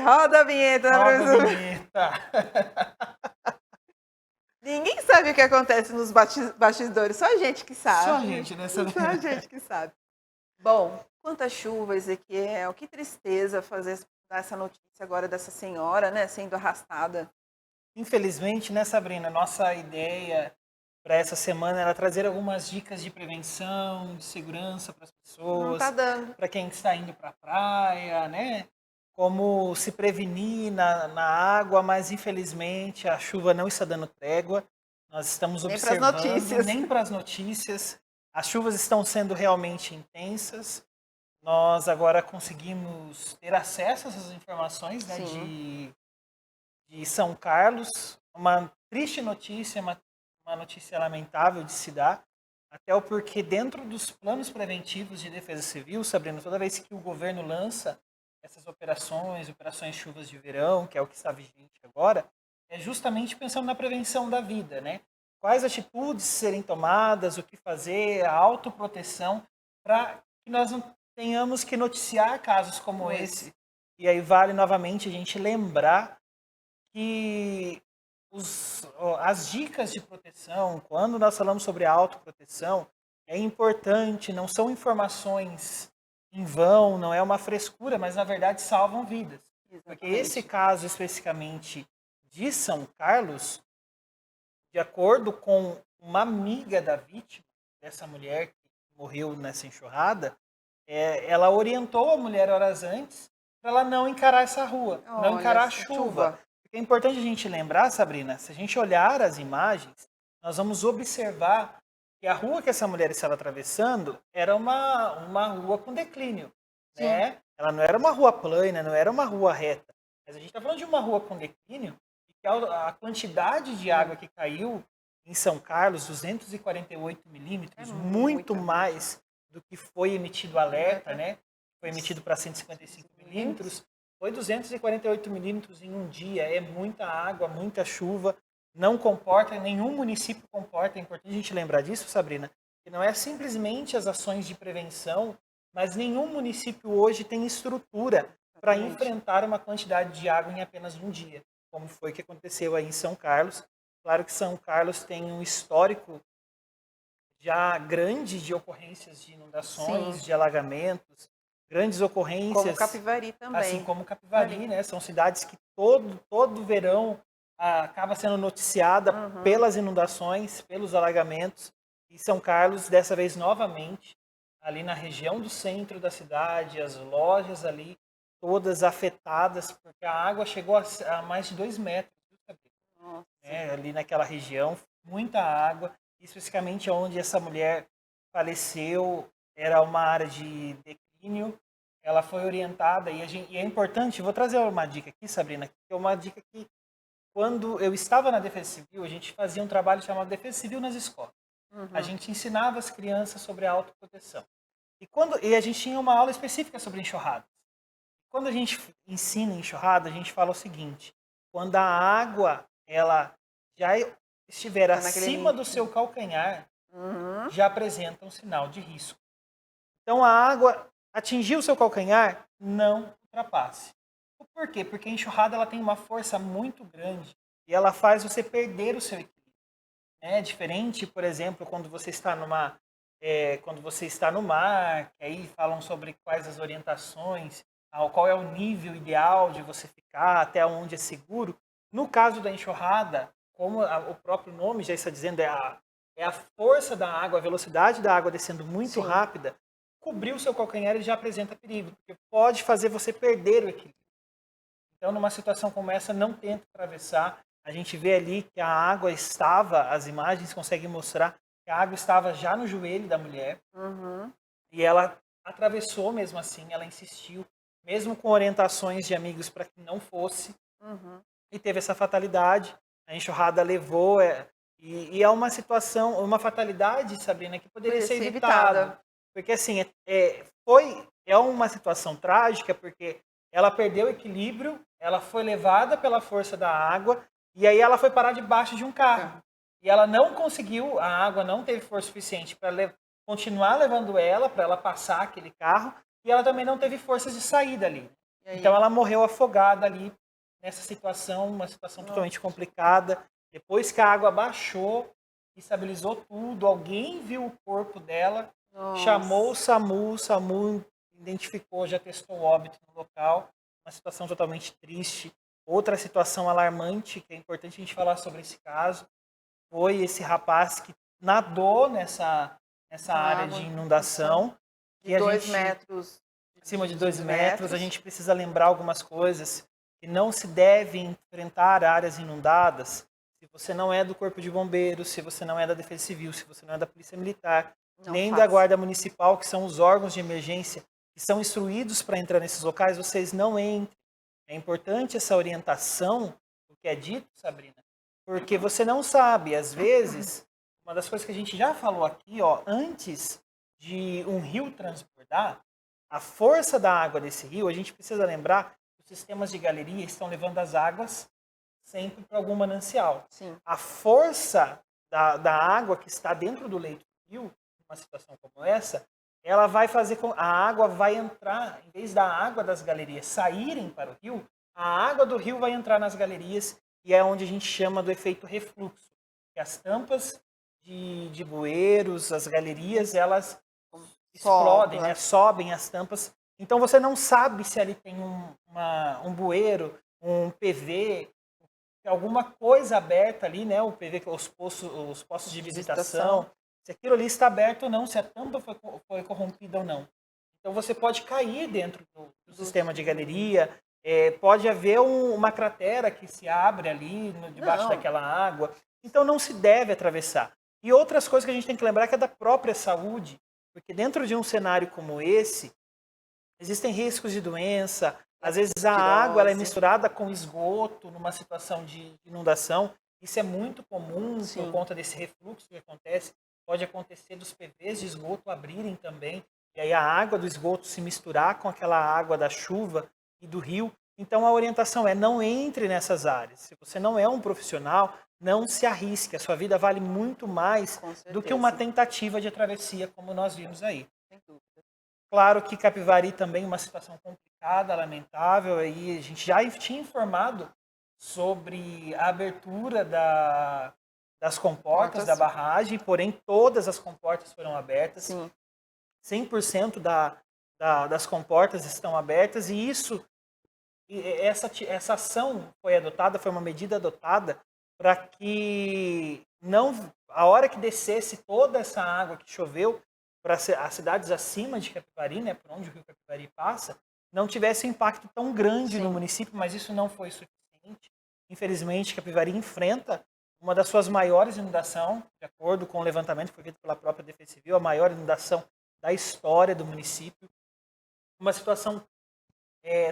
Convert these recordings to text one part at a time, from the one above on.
Roda a vinheta, Roda a professor. vinheta. Ninguém sabe o que acontece nos bastidores, só a gente que sabe. Só a gente, né? Só a gente que sabe. Bom, quanta chuva, Ezequiel, que tristeza dar essa notícia agora dessa senhora, né, sendo arrastada. Infelizmente, né, Sabrina, nossa ideia para essa semana era trazer algumas dicas de prevenção, de segurança para as Não pessoas, tá dando. para quem está indo para a praia, né? Como se prevenir na água, mas infelizmente a chuva não está dando trégua. Nós estamos Nem pras observando, notícias. nem para as notícias. As chuvas estão sendo realmente intensas. Nós agora conseguimos ter acesso a essas informações, né, Sim. de São Carlos. Uma triste notícia, uma notícia lamentável de se dar, até o porque dentro dos planos preventivos de defesa civil, Sabrina, toda vez que o governo lança essas operações chuvas de verão, que é o que está vigente agora, é justamente pensando na prevenção da vida, né? Quais atitudes serem tomadas, o que fazer, a autoproteção, para que nós não tenhamos que noticiar casos como esse. E aí vale novamente a gente lembrar que as dicas de proteção, quando nós falamos sobre autoproteção, é importante, não são informações em vão, não é uma frescura, mas na verdade salvam vidas. Porque esse caso especificamente de São Carlos, de acordo com uma amiga da vítima, dessa mulher que morreu nessa enxurrada, ela orientou a mulher horas antes para ela não encarar essa rua, não encarar a chuva. Porque é importante a gente lembrar, Sabrina, se a gente olhar as imagens, nós vamos observar que a rua que essa mulher estava atravessando era uma rua com declínio. Né? Ela não era uma rua plana, não era uma rua reta. Mas a gente está falando de uma rua com declínio e que a quantidade de água que caiu em São Carlos, 248 milímetros, muito mais do que foi emitido alerta, né? Foi emitido para 155 milímetros. Foi 248 milímetros em um dia. É muita água, muita chuva. Não comporta, nenhum município comporta. É importante a gente lembrar disso, Sabrina, que não é simplesmente as ações de prevenção, mas nenhum município hoje tem estrutura para enfrentar uma quantidade de água em apenas um dia, como foi que aconteceu aí em São Carlos. Claro que São Carlos tem um histórico já grande de ocorrências de inundações, de alagamentos, grandes ocorrências. Como Capivari também. Assim como Capivari, né? São cidades que todo verão acaba sendo noticiada pelas inundações, pelos alagamentos. E São Carlos, dessa vez novamente, ali na região do centro da cidade, as lojas ali, todas afetadas, porque a água chegou a mais de 2 metros. Ali naquela região, muita água, especificamente onde essa mulher faleceu, era uma área de declínio. Ela foi orientada e é importante, vou trazer uma dica aqui, Sabrina, que é uma dica que quando eu estava na Defesa Civil, a gente fazia um trabalho chamado Defesa Civil nas escolas. A gente ensinava as crianças sobre a autoproteção. E a gente tinha uma aula específica sobre enxurrada. Quando a gente ensina enxurrada, a gente fala o seguinte: quando a água ela já estiver acima do seu calcanhar, já apresenta um sinal de risco. Então a água atingiu o seu calcanhar, não ultrapasse. Por quê? Porque a enxurrada ela tem uma força muito grande e ela faz você perder o seu equilíbrio. É diferente, por exemplo, quando você está no mar, que aí falam sobre quais as orientações, qual é o nível ideal de você ficar, até onde é seguro. No caso da enxurrada, como o próprio nome já está dizendo, é a força da água, a velocidade da água descendo muito rápida, cobrir o seu calcanhar ele já apresenta perigo, porque pode fazer você perder o equilíbrio. Então, numa situação como essa, não tente atravessar. A gente vê ali que a água estava, as imagens conseguem mostrar que a água estava já no joelho da mulher. E ela atravessou mesmo assim, ela insistiu, mesmo com orientações de amigos para que não fosse. E teve essa fatalidade. A enxurrada levou. E é uma situação, uma fatalidade, Sabrina, que poderia ser evitada. Porque assim, é uma situação trágica, porque ela perdeu o equilíbrio, ela foi levada pela força da água, e aí ela foi parar debaixo de um carro. E ela não conseguiu, a água não teve força suficiente para continuar levando ela, para ela passar aquele carro, e ela também não teve forças de sair dali. E aí? Então ela morreu afogada ali nessa situação, uma situação totalmente complicada. Depois que a água baixou, estabilizou tudo, alguém viu o corpo dela, chamou o Nossa. SAMU identificou, já testou o óbito no local. Uma situação totalmente triste. Outra situação alarmante, que é importante a gente falar sobre esse caso, foi esse rapaz que nadou nessa área de Água. inundação. De E a 2 gente, metros. acima de 2 metros, a gente precisa lembrar algumas coisas, que não se deve enfrentar áreas inundadas se você não é do Corpo de Bombeiros, se você não é da Defesa Civil, se você não é da Polícia Militar, Não nem da faça. Guarda Municipal, que são os órgãos de emergência que são instruídos para entrar nesses locais, vocês não entrem. É importante essa orientação, o que é dito, Sabrina, porque você não sabe, às vezes, uma das coisas que a gente já falou aqui, ó, antes de um rio transbordar, a força da água desse rio, a gente precisa lembrar que os sistemas de galeria estão levando as águas sempre para algum manancial. Sim. A força da água que está dentro do leito do rio, numa situação como essa, ela vai fazer com a água vai entrar, em vez da água das galerias saírem para o rio, a água do rio vai entrar nas galerias e é onde a gente chama do efeito refluxo. Que as tampas de bueiros, as galerias, elas explodem, né? Sobem as tampas. Então você não sabe se ali tem um bueiro, um PV, alguma coisa aberta ali, né? O PV, os postos de visitação, se aquilo ali está aberto ou não, se a tampa foi corrompida ou não. Então você pode cair dentro do sistema de galeria, pode haver uma cratera que se abre ali debaixo daquela água. Então não se deve atravessar. E outras coisas que a gente tem que lembrar que é da própria saúde, porque dentro de um cenário como esse, existem riscos de doença, às vezes a água ela é misturada com esgoto numa situação de inundação. Isso é muito comum por conta desse refluxo que acontece. Pode acontecer dos PVs de esgoto abrirem também, e aí a água do esgoto se misturar com aquela água da chuva e do rio. Então a orientação é não entre nessas áreas. Se você não é um profissional, não se arrisque. A sua vida vale muito mais do que uma tentativa de travessia, como nós vimos aí. Sem dúvida. Claro que Capivari também é uma situação complicada, lamentável. Aí a gente já tinha informado sobre a abertura das comportas da barragem, porém todas as comportas foram abertas. Sim. 100% das comportas estão abertas e essa ação foi adotada, foi uma medida adotada para que não, a hora que descesse toda essa água que choveu para as cidades acima de Capivari, né, por onde o rio Capivari passa, não tivesse um impacto tão grande no município, mas isso não foi suficiente. Infelizmente, Capivari enfrenta uma das suas maiores inundações, de acordo com o levantamento que foi feito pela própria Defesa Civil, a maior inundação da história do município. Uma situação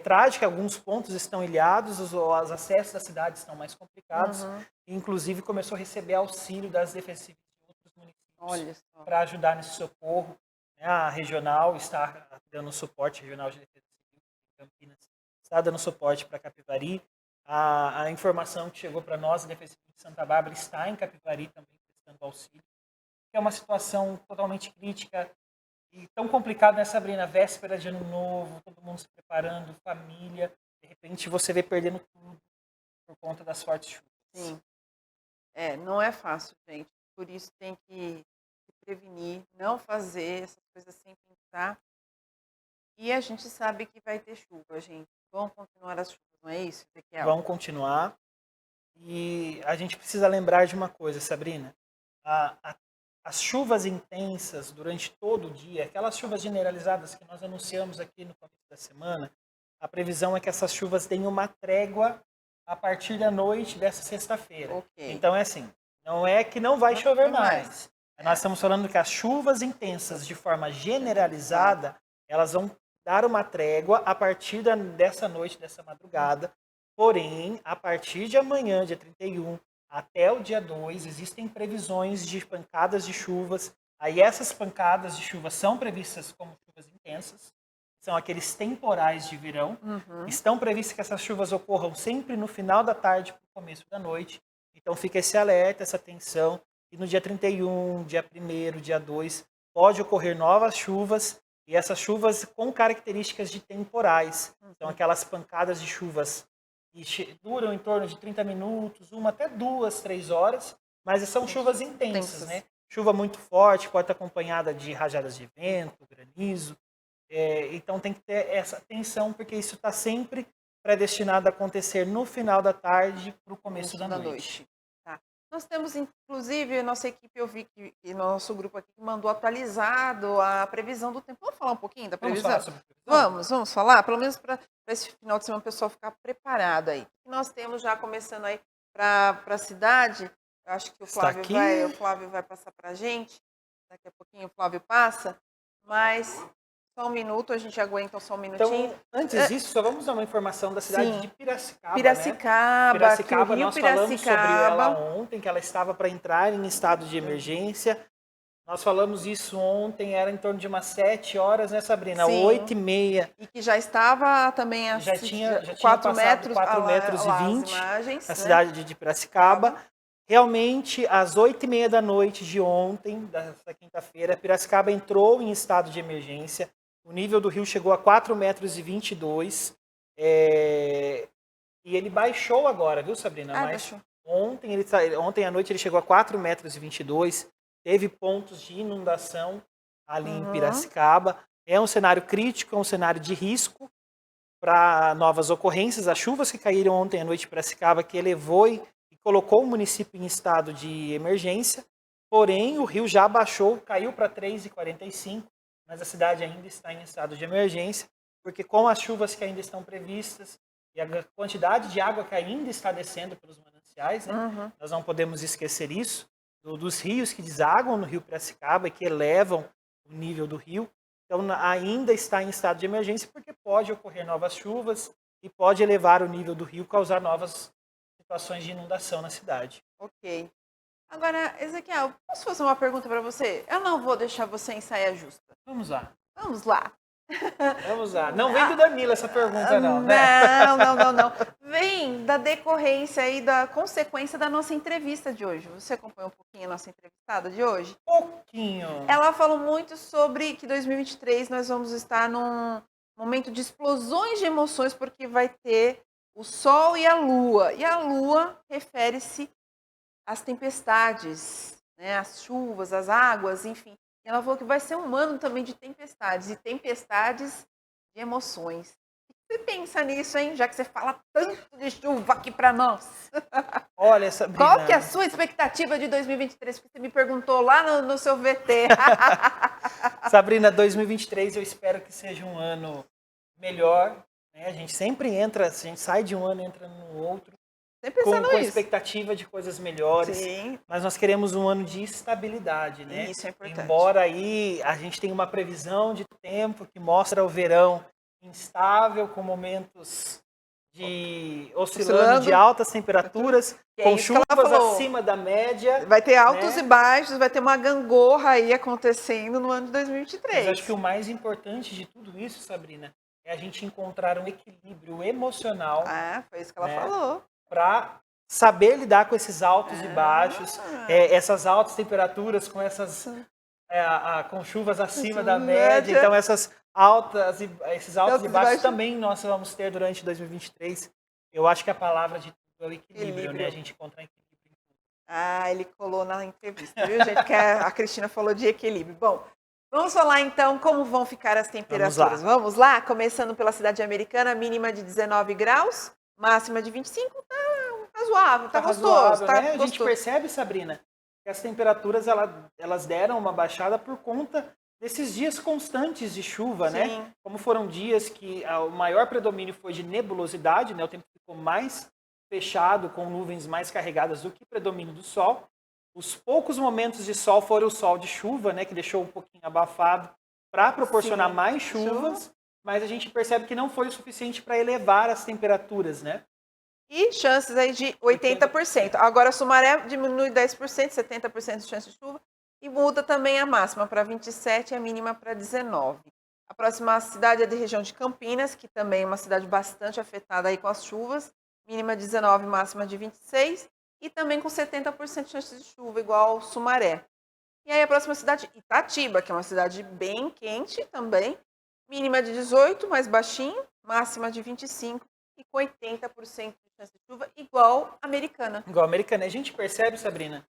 trágica, alguns pontos estão ilhados, os acessos da cidade estão mais complicados, e, inclusive começou a receber auxílio das Defesas Civis de outros municípios para ajudar nesse socorro. A regional está dando suporte, a regional de Defesa Civil de Campinas está dando suporte para Capivari. A informação que chegou para nós, a Defesa Civil de Santa Bárbara está em Capivari também prestando auxílio. É uma situação totalmente crítica e tão complicada, né, Sabrina? Véspera de Ano Novo, todo mundo se preparando, família, de repente você vê perdendo tudo por conta das fortes chuvas. Sim. Não é fácil, gente. Por isso tem que se prevenir, não fazer essas coisas sem pensar. E a gente sabe que vai ter chuva, gente. Vão continuar as chuvas, não é isso, Ezequiel? Vão continuar. E a gente precisa lembrar de uma coisa, Sabrina. As chuvas intensas durante todo o dia, aquelas chuvas generalizadas que nós anunciamos aqui no começo da semana, a previsão é que essas chuvas tenham uma trégua a partir da noite dessa sexta-feira. Então é assim, não é que não vai chover mais. Nós estamos falando que as chuvas intensas, de forma generalizada, elas vão dar uma trégua a partir dessa noite, dessa madrugada. Porém, a partir de amanhã, dia 31, até o dia 2, existem previsões de pancadas de chuvas. Aí essas pancadas de chuva são previstas como chuvas intensas, são aqueles temporais de verão. Estão previstas que essas chuvas ocorram sempre no final da tarde para o começo da noite. Então fica esse alerta, essa atenção. E no dia 31, dia 1º, dia 2, pode ocorrer novas chuvas. E essas chuvas com características de temporais. Então, aquelas pancadas de chuvas que duram em torno de 30 minutos, uma até 2, 3 horas, mas são chuvas intensas, né? Chuva muito forte, pode estar acompanhada de rajadas de vento, granizo. Então tem que ter essa atenção, porque isso está sempre predestinado a acontecer no final da tarde para o começo da noite. Tá. Nós temos, inclusive, nossa equipe, eu vi que nosso grupo aqui mandou atualizado a previsão do tempo. Vamos falar um pouquinho da previsão? Vamos falar sobre a previsão? Vamos falar, pelo menos para esse final de semana o pessoal ficar preparado aí. Nós temos já começando aí para a cidade, eu acho que o Flávio vai passar para a gente, daqui a pouquinho o Flávio passa, mas só um minuto, a gente aguenta só um minutinho. Então, antes disso, só vamos dar uma informação da cidade de Piracicaba. Piracicaba, nós falamos sobre ela ontem, que ela estava para entrar em estado de emergência. Nós falamos isso ontem, era em torno de umas 7 horas, né, Sabrina? 8h30. E que já estava também já tinha 4 metros, 4,20 m na cidade de Piracicaba. Realmente, às 8h30 da noite de ontem, dessa quinta-feira, Piracicaba entrou em estado de emergência. O nível do rio chegou a 4,22 m. E ele baixou agora, viu, Sabrina? Mas ontem à noite ele chegou a 4,22 m. Teve pontos de inundação ali em Piracicaba. É um cenário crítico, é um cenário de risco para novas ocorrências. As chuvas que caíram ontem à noite em Piracicaba, que elevou e colocou o município em estado de emergência. Porém, o rio já baixou, caiu para 3,45 m, mas a cidade ainda está em estado de emergência, porque com as chuvas que ainda estão previstas e a quantidade de água que ainda está descendo pelos mananciais, né, nós não podemos esquecer isso, dos rios que desaguam no rio Piracicaba e que elevam o nível do rio. Então, ainda está em estado de emergência, porque pode ocorrer novas chuvas e pode elevar o nível do rio, causar novas situações de inundação na cidade. Ok. Agora, Ezequiel, posso fazer uma pergunta para você? Eu não vou deixar você em saia justa. Vamos lá. Vamos lá. Vamos lá. Não vem do Danilo essa pergunta, não, né? Não. Vem da decorrência e da consequência da nossa entrevista de hoje. Você acompanhou um pouquinho a nossa entrevistada de hoje? Pouquinho. Ela falou muito sobre que 2023 nós vamos estar num momento de explosões de emoções, porque vai ter o Sol e a Lua. E a Lua refere-se às tempestades, né? Às chuvas, às águas, enfim. E ela falou que vai ser um ano também de tempestades, e tempestades de emoções. O que você pensa nisso, hein? Já que você fala tanto de chuva aqui para nós. Olha, Sabrina, qual que é a sua expectativa de 2023? Porque você me perguntou lá no seu VT. Sabrina, 2023 eu espero que seja um ano melhor. Né? A gente sempre entra, a gente sai de um ano e entra no outro. Com expectativa de coisas melhores. Sim. Mas nós queremos um ano de estabilidade, né? Isso é importante. Embora aí a gente tenha uma previsão de tempo que mostra o verão instável, com momentos de oscilando de altas temperaturas, com chuvas acima da média. Vai ter altos e baixos, vai ter uma gangorra aí acontecendo no ano de 2023. Mas acho que o mais importante de tudo isso, Sabrina, é a gente encontrar um equilíbrio emocional. Foi isso que ela falou. Para saber lidar com esses altos e baixos, essas altas temperaturas, com essas com chuvas acima da média. Então, esses altos e baixos também nós vamos ter durante 2023. Eu acho que a palavra de tudo é o equilíbrio, né? A gente encontrar equilíbrio. Ele colou na entrevista, viu, gente? Que a Cristina falou de equilíbrio. Bom, vamos falar então como vão ficar as temperaturas. Vamos lá? Começando pela cidade americana, mínima de 19 graus. Máxima de 25, tá razoável, tá gostoso. Razoável, tá, né? A gente percebe, Sabrina, que as temperaturas elas deram uma baixada por conta desses dias constantes de chuva, né? Como foram dias que o maior predomínio foi de nebulosidade, né? O tempo ficou mais fechado, com nuvens mais carregadas do que predomínio do sol. Os poucos momentos de sol foram o sol de chuva, né? Que deixou um pouquinho abafado para proporcionar mais chuvas. Mas a gente percebe que não foi o suficiente para elevar as temperaturas, né? E chances aí de 80%. Agora, Sumaré diminui 10%, 70% de chance de chuva. E muda também a máxima para 27% e a mínima para 19%. A próxima cidade é da região de Campinas, que também é uma cidade bastante afetada aí com as chuvas. Mínima de 19%, máxima de 26%. E também com 70% de chance de chuva, igual Sumaré. E aí a próxima cidade, Itatiba, que é uma cidade bem quente também, mínima de 18, mais baixinho, máxima de 25 e com 80% de chance de chuva, igual Americana. Igual a Americana. A gente percebe, Sabrina,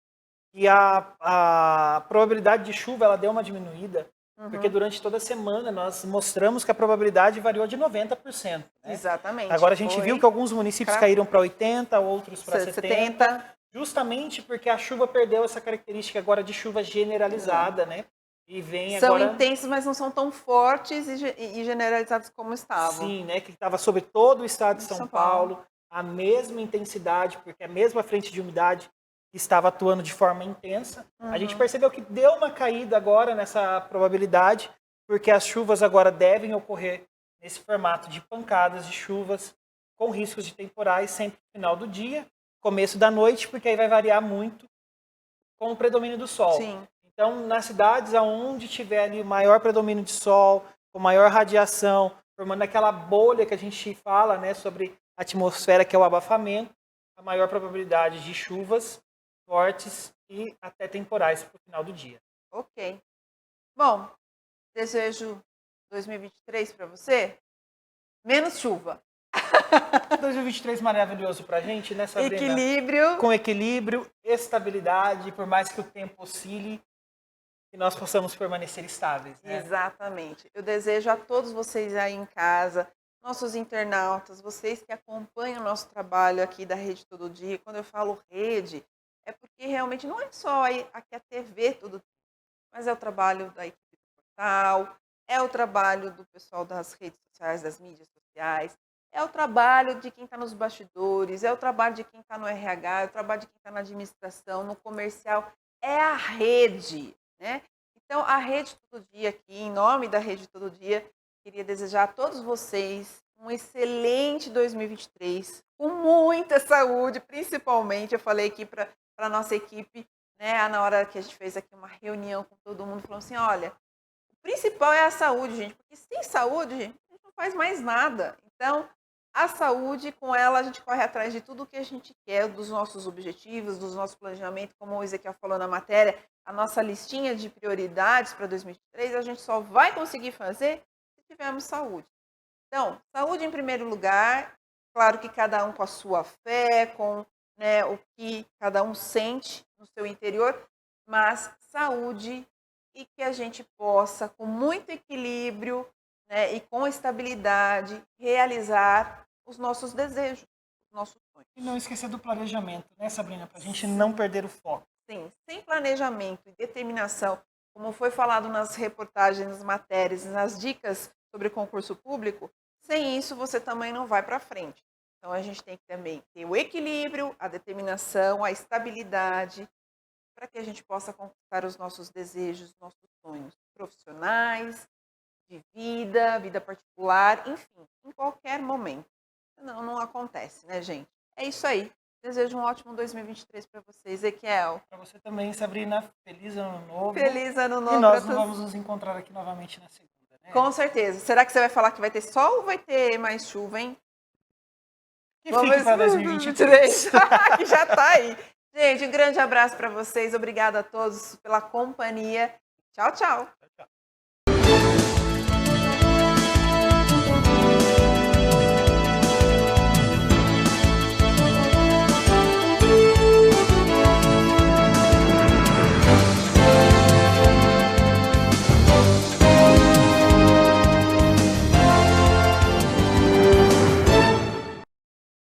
que a probabilidade de chuva ela deu uma diminuída, porque durante toda a semana nós mostramos que a probabilidade variou de 90%. Né? Exatamente. Agora a gente viu que alguns municípios caíram para 80%, outros para 70%, justamente porque a chuva perdeu essa característica agora de chuva generalizada, né? E vem são agora... intensos, mas não são tão fortes e generalizados como estavam. Sim, né? Que estava sobre todo o estado de São Paulo, a mesma intensidade, porque a mesma frente de umidade estava atuando de forma intensa. A gente percebeu que deu uma caída agora nessa probabilidade, porque as chuvas agora devem ocorrer nesse formato de pancadas de chuvas com riscos de temporais sempre no final do dia, começo da noite, porque aí vai variar muito com o predomínio do sol. Sim. Então, nas cidades onde tiver ali maior predomínio de sol, com maior radiação, formando aquela bolha que a gente fala, né, sobre a atmosfera, que é o abafamento, a maior probabilidade de chuvas fortes e até temporais para o final do dia. Ok. Bom, desejo 2023 para você menos chuva. 2023 maravilhoso para a gente, né, Sabrina? Equilíbrio. Com equilíbrio, estabilidade, por mais que o tempo oscile, que nós possamos permanecer estáveis. Né? Exatamente. Eu desejo a todos vocês aí em casa, nossos internautas, vocês que acompanham o nosso trabalho aqui da Rede Todo Dia. Quando eu falo rede, é porque realmente não é só aqui a TV Todo Dia, mas é o trabalho da equipe do portal, é o trabalho do pessoal das redes sociais, das mídias sociais, é o trabalho de quem está nos bastidores, é o trabalho de quem está no RH, é o trabalho de quem está na administração, no comercial, é a rede, né? Então, a Rede Todo Dia aqui, em nome da Rede Todo Dia, queria desejar a todos vocês um excelente 2023, com muita saúde, principalmente, eu falei aqui para a nossa equipe, né, na hora que a gente fez aqui uma reunião com todo mundo, falou assim, olha, o principal é a saúde, gente, porque sem saúde, a gente não faz mais nada. Então, a saúde, com ela, a gente corre atrás de tudo o que a gente quer, dos nossos objetivos, dos nossos planejamentos, como o Ezequiel falou na matéria, a nossa listinha de prioridades para 2023, a gente só vai conseguir fazer se tivermos saúde. Então, saúde em primeiro lugar, claro que cada um com a sua fé, com, né, o que cada um sente no seu interior, mas saúde e que a gente possa, com muito equilíbrio, né, e com estabilidade, realizar os nossos desejos, os nossos sonhos. E não esquecer do planejamento, né, Sabrina? Para a gente não perder o foco. Sim, sem planejamento e determinação, como foi falado nas reportagens, nas matérias, nas dicas sobre concurso público, sem isso você também não vai para frente. Então a gente tem que também ter o equilíbrio, a determinação, a estabilidade, para que a gente possa conquistar os nossos desejos, nossos sonhos profissionais, de vida particular, enfim, em qualquer momento. Não acontece, né, gente? É isso aí. Desejo um ótimo 2023 para vocês, Ezequiel. Para você também, Sabrina. Feliz ano novo. Feliz ano novo. E nós vamos nos encontrar aqui novamente na segunda, né? Com certeza. Será que você vai falar que vai ter sol ou vai ter mais chuva, hein? Que fique para 2023. Que já tá aí. Gente, um grande abraço para vocês. Obrigada a todos pela companhia. Tchau, tchau.